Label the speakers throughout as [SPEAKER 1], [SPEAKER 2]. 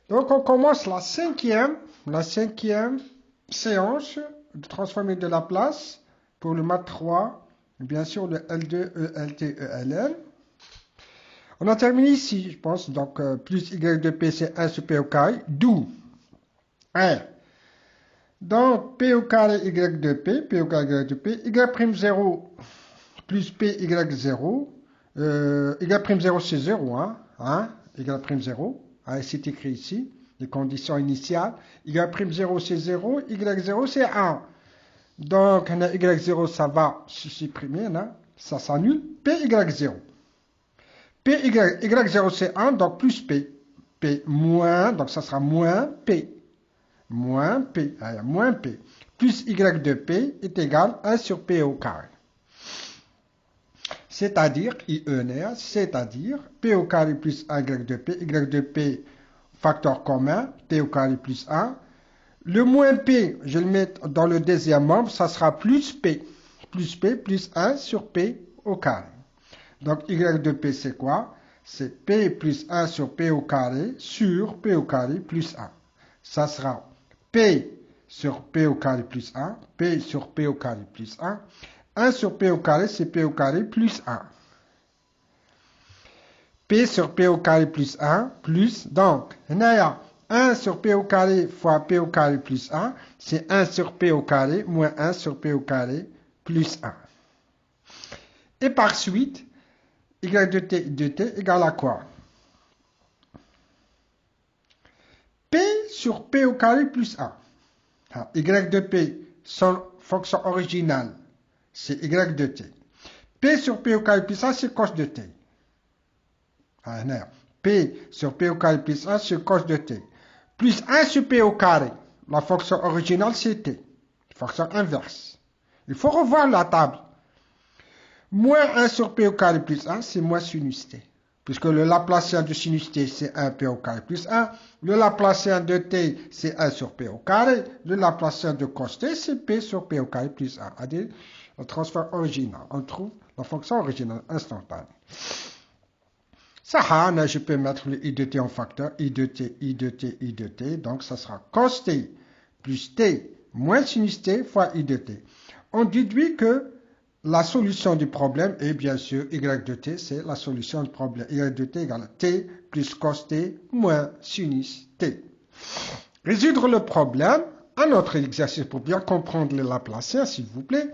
[SPEAKER 1] Donc on commence la cinquième séance de transformer de Laplace pour le math 3, bien sûr le L2, ELT, ELN. On a terminé ici, je pense, donc plus y de p c'est 1 sur p au carré, d'où 1. Donc p au carré y de p au carré y de p, y'0 plus p y0, y'0 c'est 0, hein, y'0, hein, c'est écrit ici, les conditions initiales, y'0 c'est 0, y0 c'est 1. Donc, y0 ça va se supprimer, hein, ça s'annule, py0. Y0 c'est 1, donc plus p. P moins, donc ça sera moins p. Moins p, moins p. Plus y de p est égal à 1 sur p au carré. C'est-à-dire, c'est-à-dire p au carré plus 1 y de p, facteur commun, t au carré plus 1. Le moins p, je le mets dans le deuxième membre, ça sera plus p plus 1 sur p au carré. Donc y de p c'est quoi? C'est p plus 1 sur p au carré plus 1. Ça sera p sur p au carré plus 1, p sur p au carré plus 1. 1 sur p au carré, c'est p au carré plus 1. P sur p au carré plus 1, plus, donc, 1 sur p au carré fois p au carré plus 1, c'est 1 sur p au carré moins 1 sur p au carré plus 1. Et par suite, y de t égale à quoi? P sur p au carré plus 1. Y de p, son fonction originale, c'est y de t. P sur p au carré plus 1, c'est cos de t. P sur p au carré plus 1, c'est cos de t. Plus 1 sur p au carré. La fonction originale, c'est t. Fonction inverse. Il faut revoir la table. Moins 1 sur p au carré plus 1, c'est moins sinus t. Puisque le Laplacien de sinus t, c'est 1 p au carré plus 1. Le Laplacien de t, c'est 1 sur p au carré. Le Laplacien de cos t, c'est p sur p au carré plus 1. C'est-à-dire, le transfert original. On trouve la fonction originale instantanée. Ça, je peux mettre le i de t en facteur, i de t, i de t, i de t. Donc, ça sera cos t plus t moins sinus t fois i de t. On déduit que la solution du problème est bien sûr y de t, c'est la solution du problème. Y de t égale t plus cos t moins sinus t. Résoudre le problème, un autre exercice pour bien comprendre les Laplaciens, s'il vous plaît.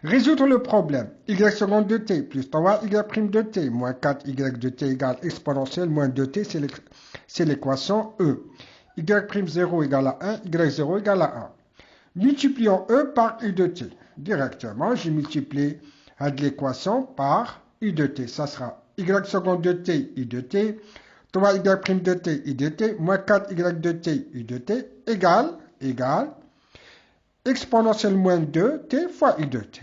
[SPEAKER 1] Résoudre le problème. Y seconde de t plus 3y prime de t moins 4y de t égale exponentielle moins 2t, c'est l'équation E. Y prime 0 égale à 1, y0 égale à 1. Multiplions E par i de t. Directement, je multiplie l'équation par i de t. Ça sera y seconde de t, i de t, 3y prime de t, i de t, moins 4y de t, i de t, égale exponentielle moins 2t fois i de t.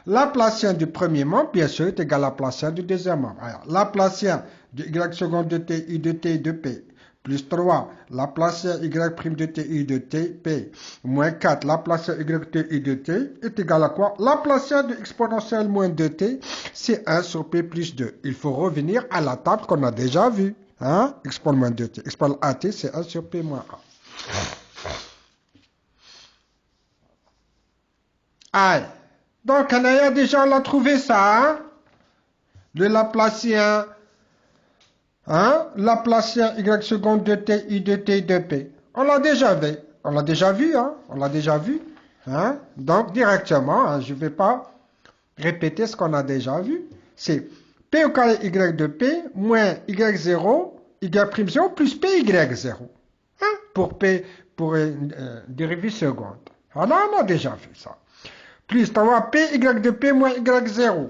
[SPEAKER 1] Laplacien du premier membre, bien sûr, est égal à Laplacien du deuxième membre. Alors, Laplacien de y seconde de t, i de t de p, plus 3, Laplacien y prime de t, i de t, p, moins 4, Laplacien y de t, i de t, est égal à quoi? Laplacien de exponentielle moins 2t, c'est 1 sur p plus 2. Il faut revenir à la table qu'on a déjà vue. Exponent moins 2t. Exponent at, c'est 1 sur p moins 1. Donc, on a déjà trouvé ça, le Laplacien, Laplacien y seconde de t, i de t de p. On l'a déjà vu, on l'a déjà vu, Donc, directement, je ne vais pas répéter ce qu'on a déjà vu. C'est p au carré y de p moins y0, y'0 plus py0. Pour une dérivée seconde. On a déjà fait ça. Plus 3 py de p moins y0.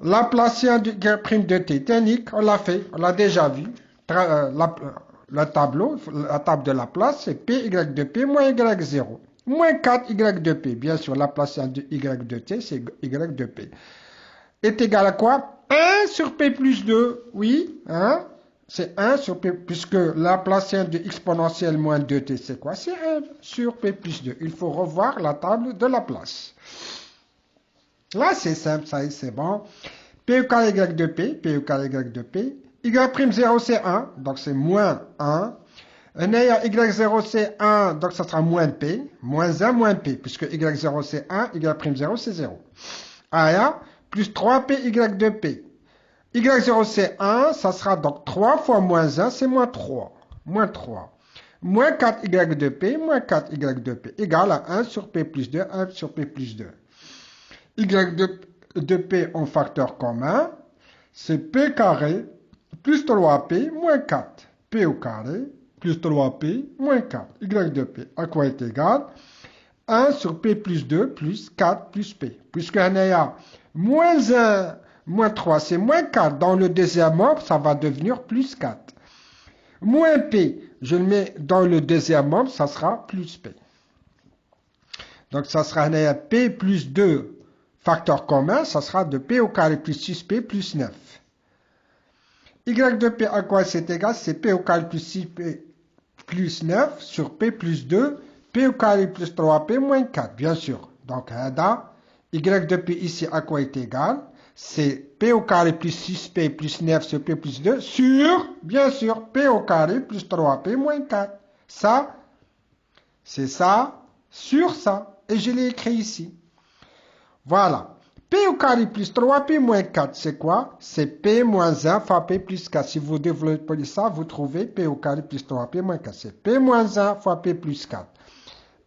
[SPEAKER 1] Laplacien de y' de t. Technique, on l'a fait, on l'a déjà vu. La table de Laplace, c'est py de p moins y0. Moins 4y de p. Bien sûr, Laplacien de y de t, c'est y de p. Est égal à quoi? 1 sur p plus 2. Oui, c'est 1 sur p, puisque Laplacien de exponentielle moins 2t, c'est quoi? C'est 1 sur p plus 2. Il faut revoir la table de Laplace. Là, c'est simple, ça y est, c'est bon. P au carré y de p, p au carré y de p, y'0 c'est 1, donc c'est moins 1. Y0 c'est 1, donc ça sera moins P, moins 1, moins P, puisque Y0 c'est 1, Y'0 c'est 0. Aya, plus 3P, Y de P. Y0 c'est 1, ça sera donc 3 fois moins 1, c'est moins 3. Moins 3. Moins 4Y de P, moins 4Y de P, égale à 1 sur P plus 2, 1 sur P plus 2. Y de P en facteur commun, c'est P carré plus 3P moins 4. P au carré plus 3P moins 4. Y de P, à quoi est égal? 1 sur P plus 2 plus 4 plus P. Puisqu'on est à moins 1, moins 3, c'est moins 4. Dans le deuxième membre, ça va devenir plus 4. Moins P, je le mets dans le deuxième membre, ça sera plus P. Donc, ça sera P plus 2 facteur commun, ça sera de P au carré plus 6P plus 9. Y de P à quoi c'est égal? C'est P au carré plus 6P plus 9 sur P plus 2, P au carré plus 3P moins 4, bien sûr. Donc, Y de P ici à quoi est égal? C'est P au carré plus 6P plus 9 sur P plus 2 sur, bien sûr, P au carré plus 3P moins 4. Ça, c'est ça sur ça. Et je l'ai écrit ici. Voilà. P au carré plus 3P moins 4, c'est quoi? C'est P moins 1 fois P plus 4. Si vous développez ça, vous trouvez P au carré plus 3P moins 4. C'est P moins 1 fois P plus 4.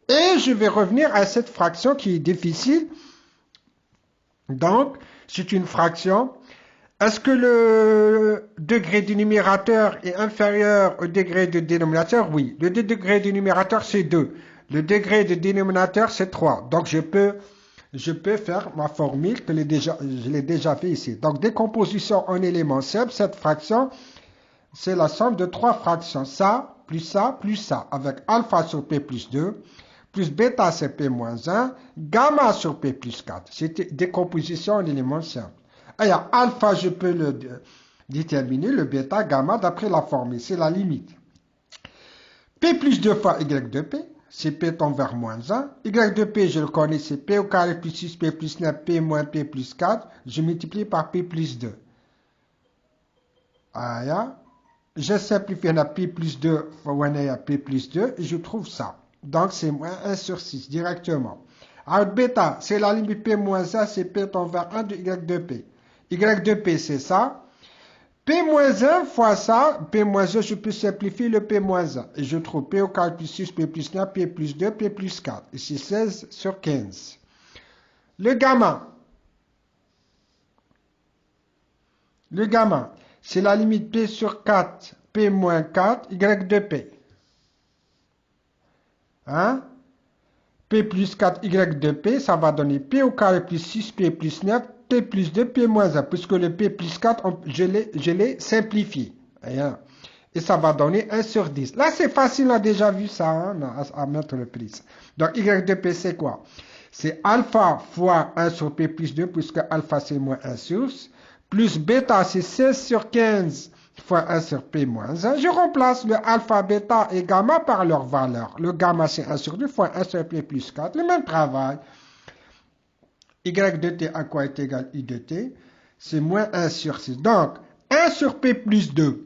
[SPEAKER 1] Et je vais revenir à cette fraction qui est difficile. Donc, c'est une fraction. Est-ce que le degré du numérateur est inférieur au degré du dénominateur? Oui. Le degré du numérateur, c'est 2. Le degré du dénominateur, c'est 3. Donc, je peux faire ma formule que je l'ai déjà fait ici. Donc, décomposition en éléments simples, cette fraction, c'est la somme de 3 fractions. Ça, plus ça, plus ça. Avec alpha sur P plus 2, plus bêta sur P moins 1, gamma sur P plus 4. C'est décomposition en éléments simples. Alors, alpha, je peux le déterminer, le bêta, gamma, d'après la formule. C'est la limite. P plus 2 fois Y de P. C'est P tend vers moins 1. Y de P, je le connais, c'est P au carré plus 6P plus 9, P moins P plus 4. Je multiplie par P plus 2. Aya. Je simplifie à P plus 2 fois P plus 2 et je trouve ça. Donc, c'est moins 1 sur 6 directement. Alors, bêta, c'est la limite P moins 1, c'est P tend vers 1 de Y de P. Y de P, c'est ça. P moins 1 fois ça, P moins 1, je peux simplifier le P moins 1. Et je trouve P au carré plus 6, P plus 9, P plus 2, P plus 4. Ici, 16 sur 15. Le gamma. Le gamma, c'est la limite P sur 4, P moins 4, Y de P. Hein? P plus 4, Y de P, ça va donner P au carré plus 6, P plus 9, P plus 2, P moins 1, puisque le P plus 4, je l'ai simplifié. Et ça va donner 1 sur 10. Là, c'est facile, on a déjà vu ça, hein, à mettre le prix. Donc, Y de P, c'est quoi? C'est alpha fois 1 sur P plus 2, puisque alpha, c'est moins 1 sur 10, plus bêta, c'est 16 sur 15 fois 1 sur P moins 1. Je remplace le alpha, bêta et gamma par leur valeur. Le gamma, c'est 1 sur 2 fois 1 sur P plus 4. Le même travail. Y de T à quoi est égal I de T? C'est moins 1 sur 6. Donc, 1 sur P plus 2.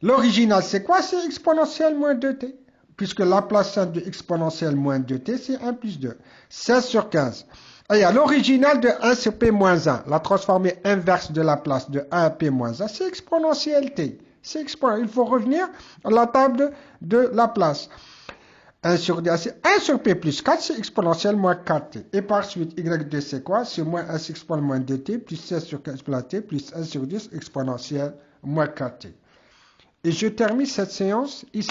[SPEAKER 1] L'original, c'est quoi? C'est exponentielle moins 2T. Puisque la place simple de exponentielle moins 2T, c'est 1 plus 2. 16 sur 15. Et à l'original de 1 sur P moins 1, la transformée inverse de la place de 1 à P moins 1, c'est exponentielle T. Il faut revenir à la table de la place. 1 sur P plus 4, c'est exponentielle moins 4T. Et par suite, Y de c'est quoi? C'est moins 1 sur exponentielle moins 2T, plus 16 sur 15 plus T, plus 1 sur 10 exponentielle moins 4T. Et je termine cette séance ici.